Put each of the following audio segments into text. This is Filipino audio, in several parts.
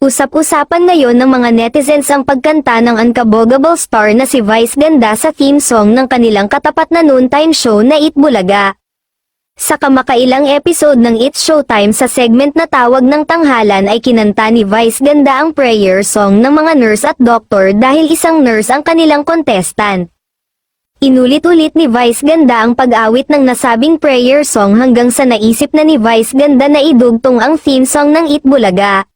Usap-usapan ngayon ng mga netizens ang pagkanta ng unkabogable star na si Vice Ganda sa theme song ng kanilang katapat na noontime show na Eat Bulaga. Sa kamakailang episode ng It's Showtime sa segment na Tawag ng Tanghalan ay kinanta ni Vice Ganda ang prayer song ng mga nurse at doktor dahil isang nurse ang kanilang contestant. Inulit-ulit ni Vice Ganda ang pag-awit ng nasabing prayer song hanggang sa naisip na ni Vice Ganda na idugtong ang theme song ng Eat Bulaga.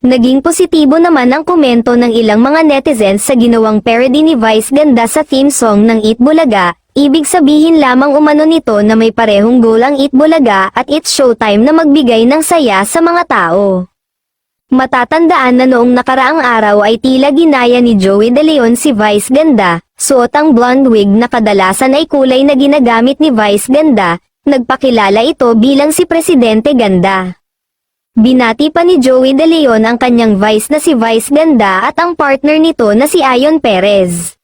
Naging positibo naman ang komento ng ilang mga netizens sa ginawang parody ni Vice Ganda sa theme song ng Eat Bulaga. Ibig sabihin lamang umano nito na may parehong goal ang Eat Bulaga at It's Showtime na magbigay ng saya sa mga tao. Matatandaan na noong nakaraang araw ay tila ginaya ni Joey De Leon si Vice Ganda, suot ang blonde wig na kadalasan ay kulay na ginagamit ni Vice Ganda, nagpakilala ito bilang si Presidente Ganda. Binati pa ni Joey De Leon ang kanyang Vice na si Vice Ganda at ang partner nito na si Ayon Perez.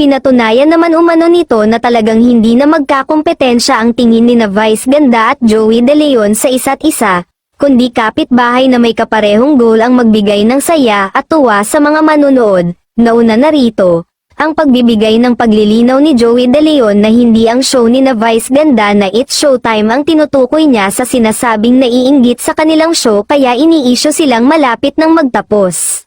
Pinatunayan naman umano nito na talagang hindi na magkakompetensya ang tingin ni na Vice Ganda at Joey De Leon sa isa't isa, kundi kapitbahay na may kaparehong goal ang magbigay ng saya at tuwa sa mga manunood. Nauna na rito, ang pagbibigay ng paglilinaw ni Joey De Leon na hindi ang show ni na Vice Ganda na It's Showtime ang tinutukoy niya sa sinasabing naiinggit sa kanilang show kaya ini-issue silang malapit ng magtapos.